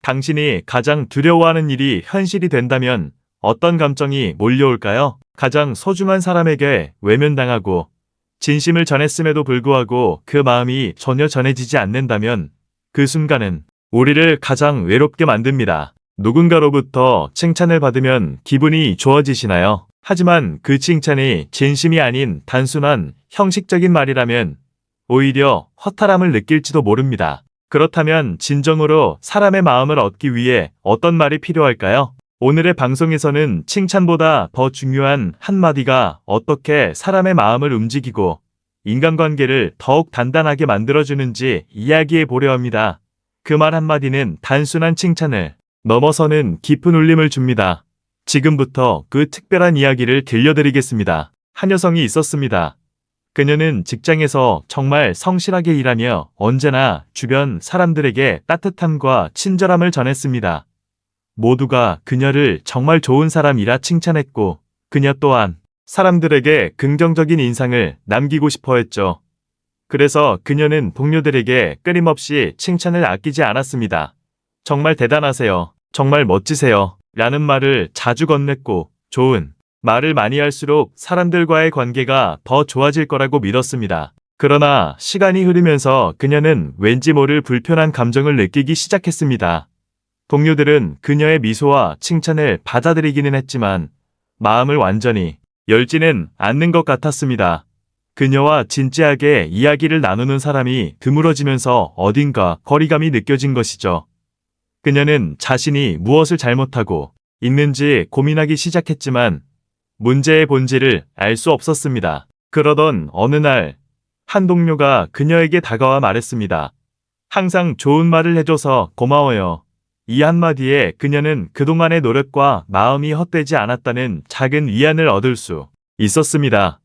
당신이 가장 두려워하는 일이 현실이 된다면 어떤 감정이 몰려올까요? 가장 소중한 사람에게 외면당하고 진심을 전했음에도 불구하고 그 마음이 전혀 전해지지 않는다면 그 순간은 우리를 가장 외롭게 만듭니다. 누군가로부터 칭찬을 받으면 기분이 좋아지시나요? 하지만 그 칭찬이 진심이 아닌 단순한 형식적인 말이라면 오히려 허탈함을 느낄지도 모릅니다. 그렇다면 진정으로 사람의 마음을 얻기 위해 어떤 말이 필요할까요? 오늘의 방송에서는 칭찬보다 더 중요한 한마디가 어떻게 사람의 마음을 움직이고 인간관계를 더욱 단단하게 만들어주는지 이야기해 보려 합니다. 그 말 한마디는 단순한 칭찬을 넘어서는 깊은 울림을 줍니다. 지금부터 그 특별한 이야기를 들려드리겠습니다. 한 여성이 있었습니다. 그녀는 직장에서 정말 성실하게 일하며 언제나 주변 사람들에게 따뜻함과 친절함을 전했습니다. 모두가 그녀를 정말 좋은 사람이라 칭찬했고 그녀 또한 사람들에게 긍정적인 인상을 남기고 싶어 했죠. 그래서 그녀는 동료들에게 끊임없이 칭찬을 아끼지 않았습니다. 정말 대단하세요. 정말 멋지세요. 라는 말을 자주 건넸고 좋은 말을 많이 할수록 사람들과의 관계가 더 좋아질 거라고 믿었습니다. 그러나 시간이 흐르면서 그녀는 왠지 모를 불편한 감정을 느끼기 시작했습니다. 동료들은 그녀의 미소와 칭찬을 받아들이기는 했지만 마음을 완전히 열지는 않는 것 같았습니다. 그녀와 진지하게 이야기를 나누는 사람이 드물어지면서 어딘가 거리감이 느껴진 것이죠. 그녀는 자신이 무엇을 잘못하고 있는지 고민하기 시작했지만 문제의 본질을 알 수 없었습니다. 그러던 어느 날 한 동료가 그녀에게 다가와 말했습니다. 항상 좋은 말을 해줘서 고마워요. 이 한마디에 그녀는 그동안의 노력과 마음이 헛되지 않았다는 작은 위안을 얻을 수 있었습니다.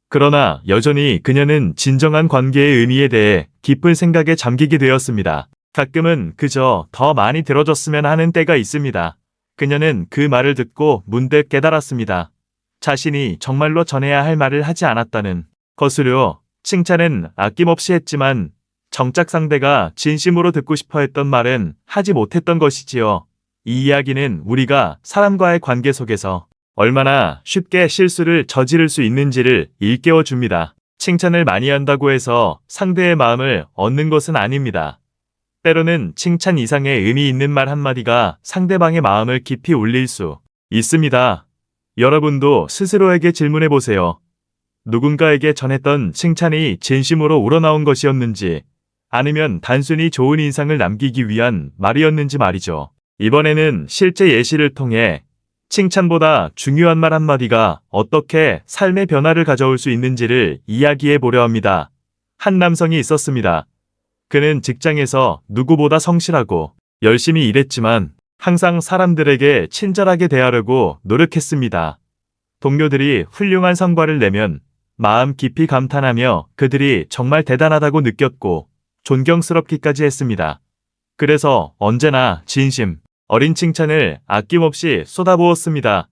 그러나 여전히 그녀는 진정한 관계의 의미에 대해 깊은 생각에 잠기게 되었습니다. 가끔은 그저 더 많이 들어줬으면 하는 때가 있습니다. 그녀는 그 말을 듣고 문득 깨달았습니다. 자신이 정말로 전해야 할 말을 하지 않았다는 것으로. 칭찬은 아낌없이 했지만 정작 상대가 진심으로 듣고 싶어 했던 말은 하지 못했던 것이지요. 이 이야기는 우리가 사람과의 관계 속에서 얼마나 쉽게 실수를 저지를 수 있는지를 일깨워 줍니다. 칭찬을 많이 한다고 해서 상대의 마음을 얻는 것은 아닙니다. 때로는 칭찬 이상의 의미 있는 말 한마디가 상대방의 마음을 깊이 울릴 수 있습니다. 여러분도 스스로에게 질문해 보세요. 누군가에게 전했던 칭찬이 진심으로 우러나온 것이었는지 아니면 단순히 좋은 인상을 남기기 위한 말이었는지 말이죠. 이번에는 실제 예시를 통해 칭찬보다 중요한 말 한마디가 어떻게 삶의 변화를 가져올 수 있는지를 이야기해 보려 합니다. 한 남성이 있었습니다. 그는 직장에서 누구보다 성실하고 열심히 일했지만 항상 사람들에게 친절하게 대하려고 노력했습니다. 동료들이 훌륭한 성과를 내면 마음 깊이 감탄하며 그들이 정말 대단하다고 느꼈고 존경스럽기까지 했습니다. 그래서 언제나 진심 어린 칭찬을 아낌없이 쏟아부었습니다.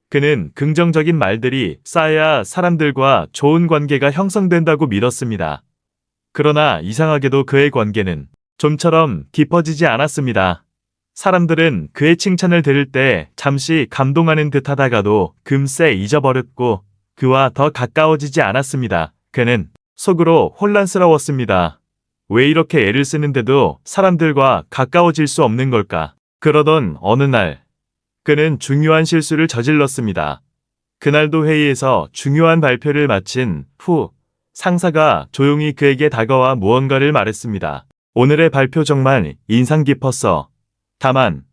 그는 긍정적인 말들이 쌓여야 사람들과 좋은 관계가 형성된다고 믿었습니다. 그러나 이상하게도 그의 관계는 좀처럼 깊어지지 않았습니다. 사람들은 그의 칭찬을 들을 때 잠시 감동하는 듯 하다가도 금세 잊어버렸고 그와 더 가까워지지 않았습니다. 그는 속으로 혼란스러웠습니다. 왜 이렇게 애를 쓰는데도 사람들과 가까워질 수 없는 걸까? 그러던 어느 날 그는 중요한 실수를 저질렀습니다. 그날도 회의에서 중요한 발표를 마친 후 상사가 조용히 그에게 다가와 무언가를 말했습니다. 오늘의 발표 정말 인상 깊었어. 다만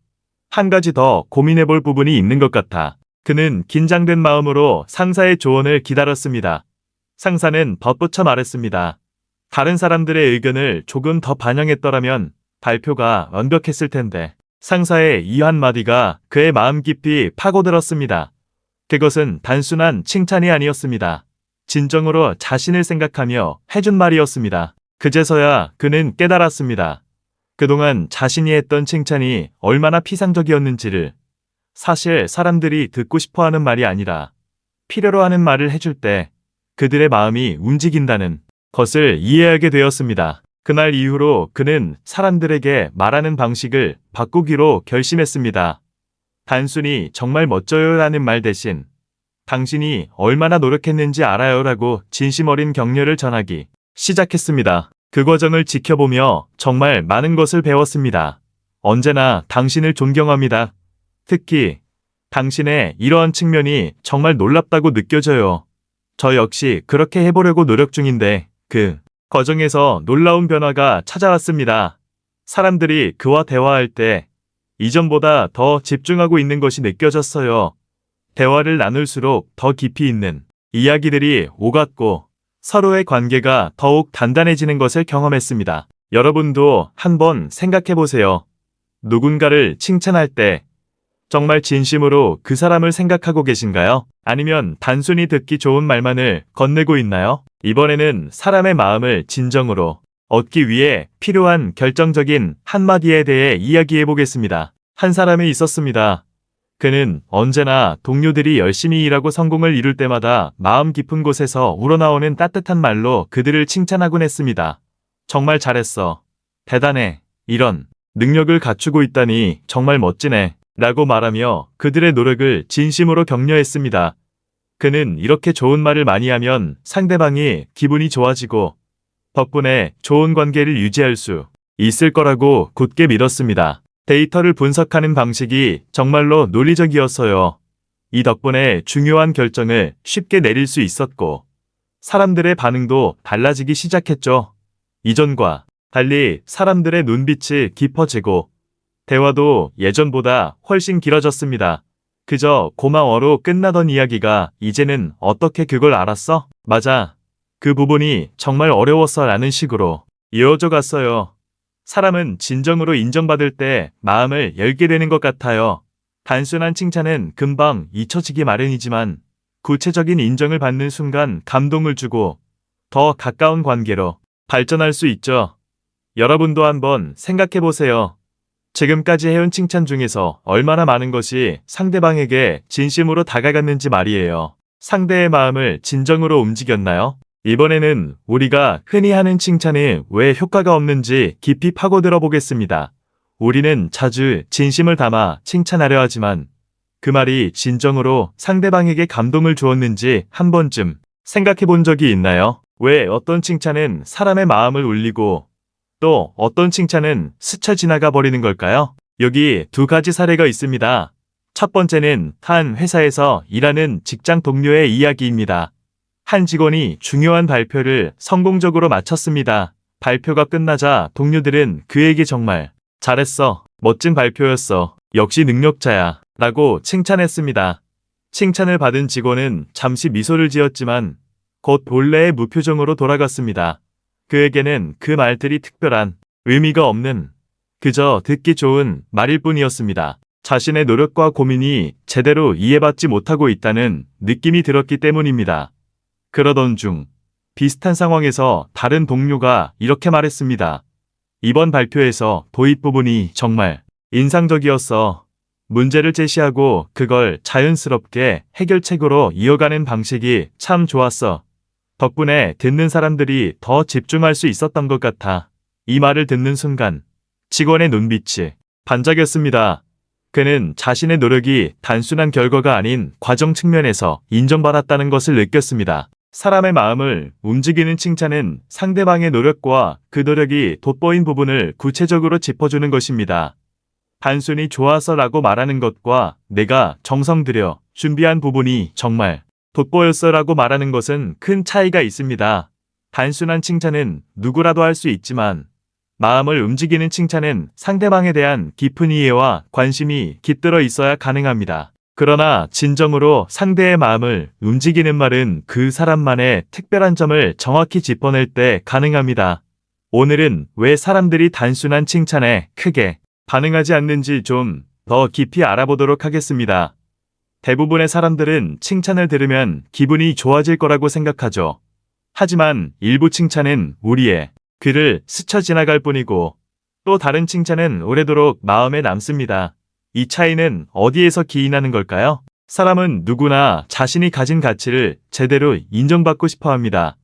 한 가지 더 고민해 볼 부분이 있는 것 같아. 그는 긴장된 마음으로 상사의 조언을 기다렸습니다. 상사는 덧붙여 말했습니다. 다른 사람들의 의견을 조금 더 반영했더라면 발표가 완벽했을 텐데. 상사의 이 한마디가 그의 마음 깊이 파고들었습니다. 그것은 단순한 칭찬이 아니었습니다. 진정으로 자신을 생각하며 해준 말이었습니다. 그제서야 그는 깨달았습니다. 그동안 자신이 했던 칭찬이 얼마나 피상적이었는지를. 사실 사람들이 듣고 싶어하는 말이 아니라 필요로 하는 말을 해줄 때 그들의 마음이 움직인다는 것을 이해하게 되었습니다. 그날 이후로 그는 사람들에게 말하는 방식을 바꾸기로 결심했습니다. 단순히 정말 멋져요라는 말 대신 당신이 얼마나 노력했는지 알아요라고 진심 어린 격려를 전하기 시작했습니다. 그 과정을 지켜보며 정말 많은 것을 배웠습니다. 언제나 당신을 존경합니다. 특히 당신의 이러한 측면이 정말 놀랍다고 느껴져요. 저 역시 그렇게 해보려고 노력 중인데 그 과정에서 놀라운 변화가 찾아왔습니다. 사람들이 그와 대화할 때 이전보다 더 집중하고 있는 것이 느껴졌어요. 대화를 나눌수록 더 깊이 있는 이야기들이 오갔고 서로의 관계가 더욱 단단해지는 것을 경험했습니다. 여러분도 한번 생각해 보세요. 누군가를 칭찬할 때 정말 진심으로 그 사람을 생각하고 계신가요? 아니면 단순히 듣기 좋은 말만을 건네고 있나요? 이번에는 사람의 마음을 진정으로 얻기 위해 필요한 결정적인 한마디에 대해 이야기해 보겠습니다. 한 사람이 있었습니다. 그는 언제나 동료들이 열심히 일하고 성공을 이룰 때마다 마음 깊은 곳에서 우러나오는 따뜻한 말로 그들을 칭찬하곤 했습니다. 정말 잘했어. 대단해. 이런 능력을 갖추고 있다니 정말 멋지네. 라고 말하며 그들의 노력을 진심으로 격려했습니다. 그는 이렇게 좋은 말을 많이 하면 상대방이 기분이 좋아지고 덕분에 좋은 관계를 유지할 수 있을 거라고 굳게 믿었습니다. 데이터를 분석하는 방식이 정말로 논리적이었어요. 이 덕분에 중요한 결정을 쉽게 내릴 수 있었고 사람들의 반응도 달라지기 시작했죠. 이전과 달리 사람들의 눈빛이 깊어지고 대화도 예전보다 훨씬 길어졌습니다. 그저 고마워로 끝나던 이야기가 이제는 어떻게 그걸 알았어? 맞아. 그 부분이 정말 어려웠어 라는 식으로 이어져 갔어요. 사람은 진정으로 인정받을 때 마음을 열게 되는 것 같아요. 단순한 칭찬은 금방 잊혀지기 마련이지만 구체적인 인정을 받는 순간 감동을 주고 더 가까운 관계로 발전할 수 있죠. 여러분도 한번 생각해 보세요. 지금까지 해온 칭찬 중에서 얼마나 많은 것이 상대방에게 진심으로 다가갔는지 말이에요. 상대의 마음을 진정으로 움직였나요? 이번에는 우리가 흔히 하는 칭찬이 왜 효과가 없는지 깊이 파고들어 보겠습니다. 우리는 자주 진심을 담아 칭찬하려 하지만 그 말이 진정으로 상대방에게 감동을 주었는지 한 번쯤 생각해 본 적이 있나요? 왜 어떤 칭찬은 사람의 마음을 울리고 또 어떤 칭찬은 스쳐 지나가 버리는 걸까요? 여기 두 가지 사례가 있습니다. 첫 번째는 한 회사에서 일하는 직장 동료의 이야기입니다. 한 직원이 중요한 발표를 성공적으로 마쳤습니다. 발표가 끝나자 동료들은 그에게 정말 잘했어. 멋진 발표였어. 역시 능력자야. 라고 칭찬했습니다. 칭찬을 받은 직원은 잠시 미소를 지었지만 곧 본래의 무표정으로 돌아갔습니다. 그에게는 그 말들이 특별한 의미가 없는 그저 듣기 좋은 말일 뿐이었습니다. 자신의 노력과 고민이 제대로 이해받지 못하고 있다는 느낌이 들었기 때문입니다. 그러던 중 비슷한 상황에서 다른 동료가 이렇게 말했습니다. 이번 발표에서 도입 부분이 정말 인상적이었어. 문제를 제시하고 그걸 자연스럽게 해결책으로 이어가는 방식이 참 좋았어. 덕분에 듣는 사람들이 더 집중할 수 있었던 것 같아. 이 말을 듣는 순간 직원의 눈빛이 반짝였습니다. 그는 자신의 노력이 단순한 결과가 아닌 과정 측면에서 인정받았다는 것을 느꼈습니다. 사람의 마음을 움직이는 칭찬은 상대방의 노력과 그 노력이 돋보인 부분을 구체적으로 짚어주는 것입니다. 단순히 좋아서라고 말하는 것과 내가 정성 들여 준비한 부분이 정말 돋보였어라고 말하는 것은 큰 차이가 있습니다. 단순한 칭찬은 누구라도 할 수 있지만 마음을 움직이는 칭찬은 상대방에 대한 깊은 이해와 관심이 깃들어 있어야 가능합니다. 그러나 진정으로 상대의 마음을 움직이는 말은 그 사람만의 특별한 점을 정확히 짚어낼 때 가능합니다. 오늘은 왜 사람들이 단순한 칭찬에 크게 반응하지 않는지 좀 더 깊이 알아보도록 하겠습니다. 대부분의 사람들은 칭찬을 들으면 기분이 좋아질 거라고 생각하죠. 하지만 일부 칭찬은 우리의 귀를 스쳐 지나갈 뿐이고 또 다른 칭찬은 오래도록 마음에 남습니다. 이 차이는 어디에서 기인하는 걸까요? 사람은 누구나 자신이 가진 가치를 제대로 인정받고 싶어 합니다.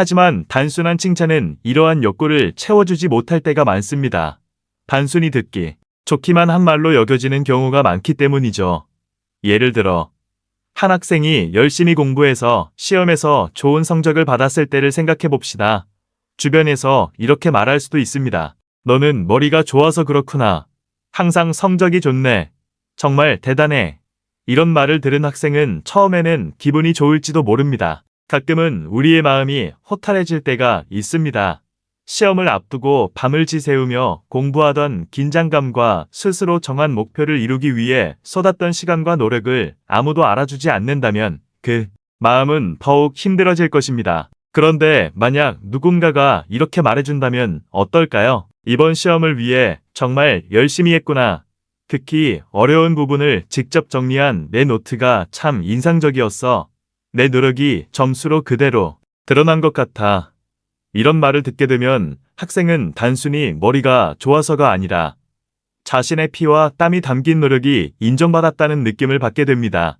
하지만 단순한 칭찬은 이러한 욕구를 채워주지 못할 때가 많습니다. 단순히 듣기, 좋기만 한 말로 여겨지는 경우가 많기 때문이죠. 예를 들어, 한 학생이 열심히 공부해서 시험에서 좋은 성적을 받았을 때를 생각해 봅시다. 주변에서 이렇게 말할 수도 있습니다. 너는 머리가 좋아서 그렇구나. 항상 성적이 좋네. 정말 대단해. 이런 말을 들은 학생은 처음에는 기분이 좋을지도 모릅니다. 가끔은 우리의 마음이 허탈해질 때가 있습니다. 시험을 앞두고 밤을 지새우며 공부하던 긴장감과 스스로 정한 목표를 이루기 위해 쏟았던 시간과 노력을 아무도 알아주지 않는다면 그 마음은 더욱 힘들어질 것입니다. 그런데 만약 누군가가 이렇게 말해준다면 어떨까요? 이번 시험을 위해 정말 열심히 했구나. 특히 어려운 부분을 직접 정리한 내 노트가 참 인상적이었어. 내 노력이 점수로 그대로 드러난 것 같아. 이런 말을 듣게 되면 학생은 단순히 머리가 좋아서가 아니라 자신의 피와 땀이 담긴 노력이 인정받았다는 느낌을 받게 됩니다.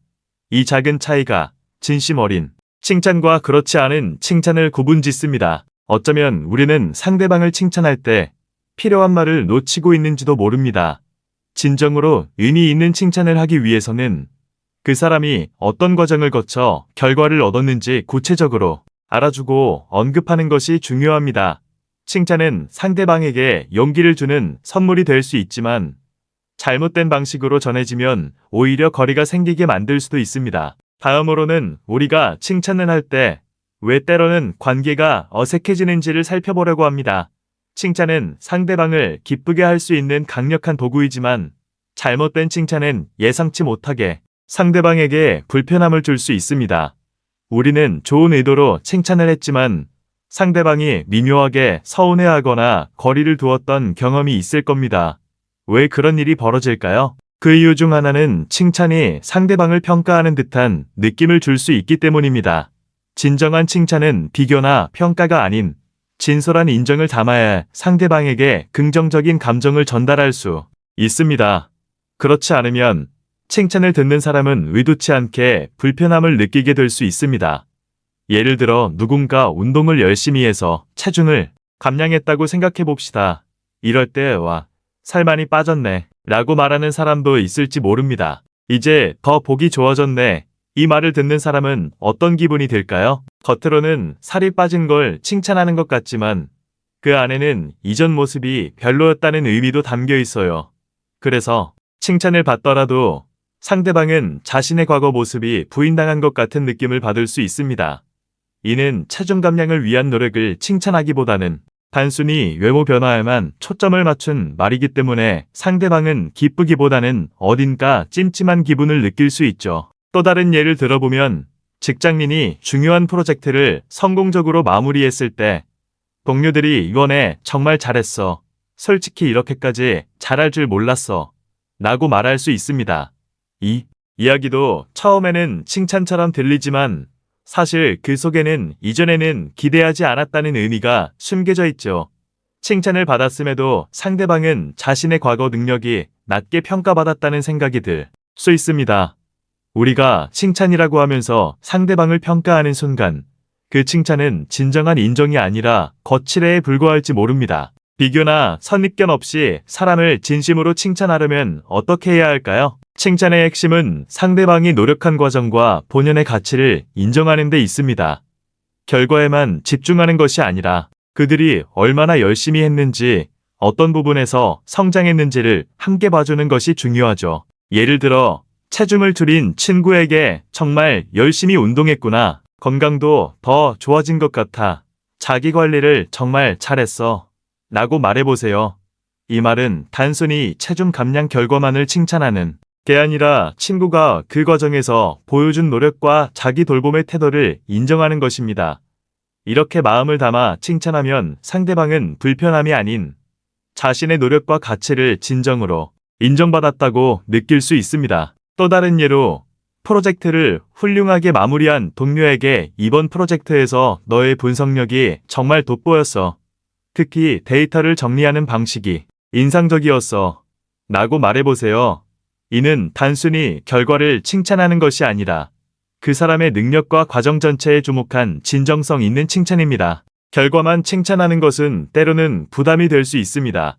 이 작은 차이가 진심 어린 칭찬과 그렇지 않은 칭찬을 구분짓습니다. 어쩌면 우리는 상대방을 칭찬할 때 필요한 말을 놓치고 있는지도 모릅니다. 진정으로 의미 있는 칭찬을 하기 위해서는 그 사람이 어떤 과정을 거쳐 결과를 얻었는지 구체적으로 알아주고 언급하는 것이 중요합니다. 칭찬은 상대방에게 용기를 주는 선물이 될 수 있지만 잘못된 방식으로 전해지면 오히려 거리가 생기게 만들 수도 있습니다. 다음으로는 우리가 칭찬을 할 때 왜 때로는 관계가 어색해지는지를 살펴보려고 합니다. 칭찬은 상대방을 기쁘게 할 수 있는 강력한 도구이지만 잘못된 칭찬은 예상치 못하게 상대방에게 불편함을 줄 수 있습니다. 우리는 좋은 의도로 칭찬을 했지만 상대방이 미묘하게 서운해하거나 거리를 두었던 경험이 있을 겁니다. 왜 그런 일이 벌어질까요? 그 이유 중 하나는 칭찬이 상대방을 평가하는 듯한 느낌을 줄 수 있기 때문입니다. 진정한 칭찬은 비교나 평가가 아닌 진솔한 인정을 담아야 상대방에게 긍정적인 감정을 전달할 수 있습니다. 그렇지 않으면 칭찬을 듣는 사람은 의도치 않게 불편함을 느끼게 될 수 있습니다. 예를 들어 누군가 운동을 열심히 해서 체중을 감량했다고 생각해 봅시다. 이럴 때 와, 살 많이 빠졌네 라고 말하는 사람도 있을지 모릅니다. 이제 더 보기 좋아졌네. 이 말을 듣는 사람은 어떤 기분이 들까요? 겉으로는 살이 빠진 걸 칭찬하는 것 같지만 그 안에는 이전 모습이 별로였다는 의미도 담겨 있어요. 그래서 칭찬을 받더라도 상대방은 자신의 과거 모습이 부인당한 것 같은 느낌을 받을 수 있습니다. 이는 체중 감량을 위한 노력을 칭찬하기보다는 단순히 외모 변화에만 초점을 맞춘 말이기 때문에 상대방은 기쁘기보다는 어딘가 찜찜한 기분을 느낄 수 있죠. 또 다른 예를 들어보면 직장인이 중요한 프로젝트를 성공적으로 마무리했을 때 동료들이 이번에 정말 잘했어. 솔직히 이렇게까지 잘할 줄 몰랐어. 라고 말할 수 있습니다. 이 이야기도 처음에는 칭찬처럼 들리지만 사실 그 속에는 이전에는 기대하지 않았다는 의미가 숨겨져 있죠. 칭찬을 받았음에도 상대방은 자신의 과거 능력이 낮게 평가받았다는 생각이 들 수 있습니다. 우리가 칭찬이라고 하면서 상대방을 평가하는 순간 그 칭찬은 진정한 인정이 아니라 거칠애에 불과할지 모릅니다. 비교나 선입견 없이 사람을 진심으로 칭찬하려면 어떻게 해야 할까요? 칭찬의 핵심은 상대방이 노력한 과정과 본연의 가치를 인정하는 데 있습니다. 결과에만 집중하는 것이 아니라 그들이 얼마나 열심히 했는지, 어떤 부분에서 성장했는지를 함께 봐주는 것이 중요하죠. 예를 들어 체중을 줄인 친구에게 정말 열심히 운동했구나. 건강도 더 좋아진 것 같아. 자기 관리를 정말 잘했어. 라고 말해보세요. 이 말은 단순히 체중 감량 결과만을 칭찬하는 게 아니라 친구가 그 과정에서 보여준 노력과 자기 돌봄의 태도를 인정하는 것입니다. 이렇게 마음을 담아 칭찬하면 상대방은 불편함이 아닌 자신의 노력과 가치를 진정으로 인정받았다고 느낄 수 있습니다. 또 다른 예로 프로젝트를 훌륭하게 마무리한 동료에게 이번 프로젝트에서 너의 분석력이 정말 돋보였어. 특히 데이터를 정리하는 방식이 인상적이었어. 라고 말해보세요. 이는 단순히 결과를 칭찬하는 것이 아니라 그 사람의 능력과 과정 전체에 주목한 진정성 있는 칭찬입니다. 결과만 칭찬하는 것은 때로는 부담이 될 수 있습니다.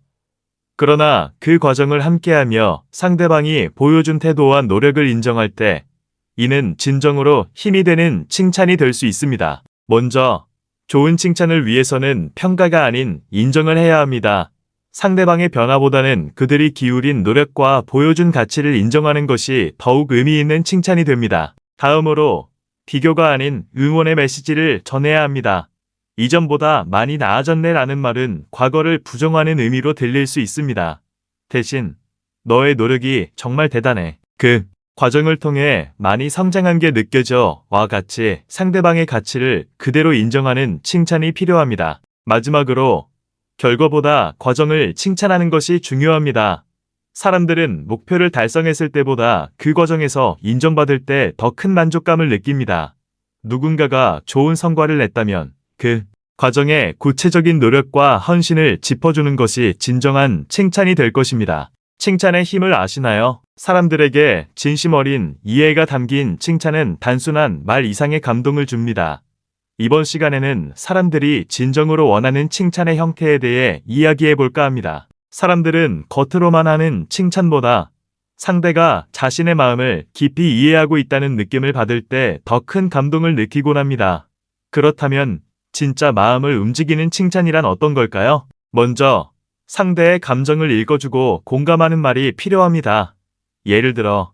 그러나 그 과정을 함께하며 상대방이 보여준 태도와 노력을 인정할 때 이는 진정으로 힘이 되는 칭찬이 될 수 있습니다. 먼저 좋은 칭찬을 위해서는 평가가 아닌 인정을 해야 합니다. 상대방의 변화보다는 그들이 기울인 노력과 보여준 가치를 인정하는 것이 더욱 의미 있는 칭찬이 됩니다. 다음으로 비교가 아닌 응원의 메시지를 전해야 합니다. 이전보다 많이 나아졌네 라는 말은 과거를 부정하는 의미로 들릴 수 있습니다. 대신 너의 노력이 정말 대단해. 그 과정을 통해 많이 성장한 게 느껴져 와 같이 상대방의 가치를 그대로 인정하는 칭찬이 필요합니다. 마지막으로 결과보다 과정을 칭찬하는 것이 중요합니다. 사람들은 목표를 달성했을 때보다 그 과정에서 인정받을 때 더 큰 만족감을 느낍니다. 누군가가 좋은 성과를 냈다면 그 과정의 구체적인 노력과 헌신을 짚어주는 것이 진정한 칭찬이 될 것입니다. 칭찬의 힘을 아시나요? 사람들에게 진심 어린 이해가 담긴 칭찬은 단순한 말 이상의 감동을 줍니다. 이번 시간에는 사람들이 진정으로 원하는 칭찬의 형태에 대해 이야기해 볼까 합니다. 사람들은 겉으로만 하는 칭찬보다 상대가 자신의 마음을 깊이 이해하고 있다는 느낌을 받을 때 더 큰 감동을 느끼곤 합니다. 그렇다면 진짜 마음을 움직이는 칭찬이란 어떤 걸까요? 먼저 상대의 감정을 읽어주고 공감하는 말이 필요합니다. 예를 들어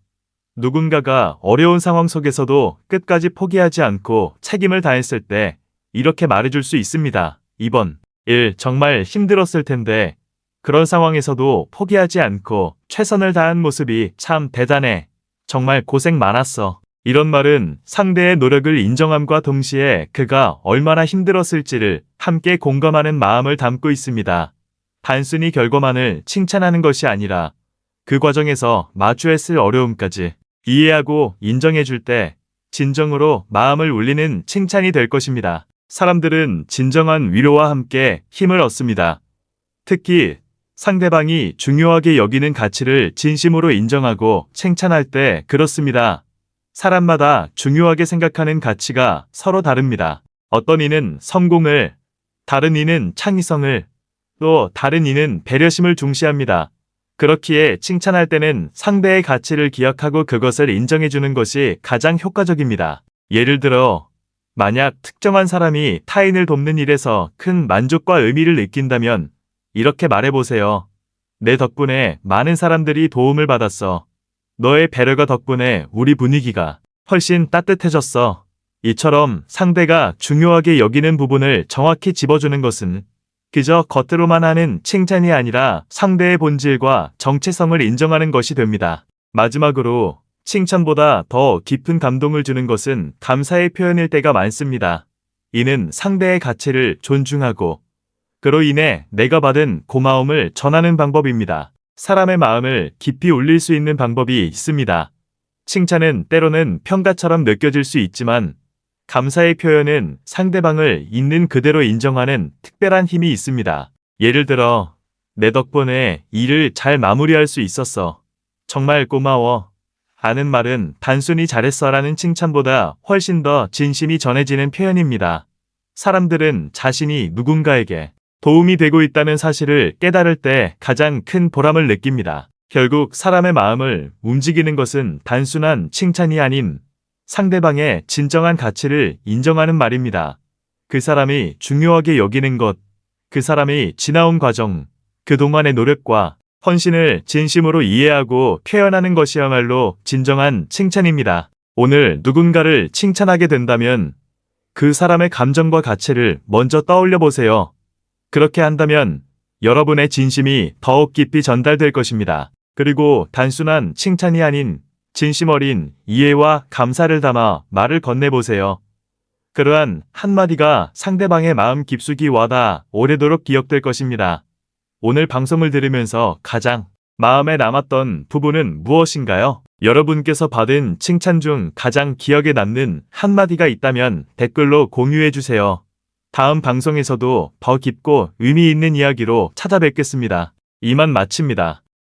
누군가가 어려운 상황 속에서도 끝까지 포기하지 않고 책임을 다했을 때 이렇게 말해줄 수 있습니다. 2번 1. 정말 힘들었을 텐데 그런 상황에서도 포기하지 않고 최선을 다한 모습이 참 대단해. 정말 고생 많았어. 이런 말은 상대의 노력을 인정함과 동시에 그가 얼마나 힘들었을지를 함께 공감하는 마음을 담고 있습니다. 단순히 결과만을 칭찬하는 것이 아니라 그 과정에서 마주했을 어려움까지 이해하고 인정해줄 때 진정으로 마음을 울리는 칭찬이 될 것입니다. 사람들은 진정한 위로와 함께 힘을 얻습니다. 특히 상대방이 중요하게 여기는 가치를 진심으로 인정하고 칭찬할 때 그렇습니다. 사람마다 중요하게 생각하는 가치가 서로 다릅니다. 어떤 이는 성공을, 다른 이는 창의성을, 또 다른 이는 배려심을 중시합니다. 그렇기에 칭찬할 때는 상대의 가치를 기억하고 그것을 인정해주는 것이 가장 효과적입니다. 예를 들어, 만약 특정한 사람이 타인을 돕는 일에서 큰 만족과 의미를 느낀다면 이렇게 말해보세요. 내 덕분에 많은 사람들이 도움을 받았어. 너의 배려가 덕분에 우리 분위기가 훨씬 따뜻해졌어. 이처럼 상대가 중요하게 여기는 부분을 정확히 짚어주는 것은 그저 겉으로만 하는 칭찬이 아니라 상대의 본질과 정체성을 인정하는 것이 됩니다. 마지막으로 칭찬보다 더 깊은 감동을 주는 것은 감사의 표현일 때가 많습니다. 이는 상대의 가치를 존중하고 그로 인해 내가 받은 고마움을 전하는 방법입니다. 사람의 마음을 깊이 울릴 수 있는 방법이 있습니다. 칭찬은 때로는 평가처럼 느껴질 수 있지만 감사의 표현은 상대방을 있는 그대로 인정하는 특별한 힘이 있습니다. 예를 들어, 내 덕분에 일을 잘 마무리할 수 있었어. 정말 고마워. 하는 말은 단순히 잘했어라는 칭찬보다 훨씬 더 진심이 전해지는 표현입니다. 사람들은 자신이 누군가에게 도움이 되고 있다는 사실을 깨달을 때 가장 큰 보람을 느낍니다. 결국 사람의 마음을 움직이는 것은 단순한 칭찬이 아닌 상대방의 진정한 가치를 인정하는 말입니다. 그 사람이 중요하게 여기는 것, 그 사람이 지나온 과정, 그동안의 노력과 헌신을 진심으로 이해하고 표현하는 것이야말로 진정한 칭찬입니다. 오늘 누군가를 칭찬하게 된다면 그 사람의 감정과 가치를 먼저 떠올려 보세요. 그렇게 한다면 여러분의 진심이 더욱 깊이 전달될 것입니다. 그리고 단순한 칭찬이 아닌 진심 어린 이해와 감사를 담아 말을 건네보세요. 그러한 한마디가 상대방의 마음 깊숙이 와닿아 오래도록 기억될 것입니다. 오늘 방송을 들으면서 가장 마음에 남았던 부분은 무엇인가요? 여러분께서 받은 칭찬 중 가장 기억에 남는 한마디가 있다면 댓글로 공유해주세요. 다음 방송에서도 더 깊고 의미 있는 이야기로 찾아뵙겠습니다. 이만 마칩니다.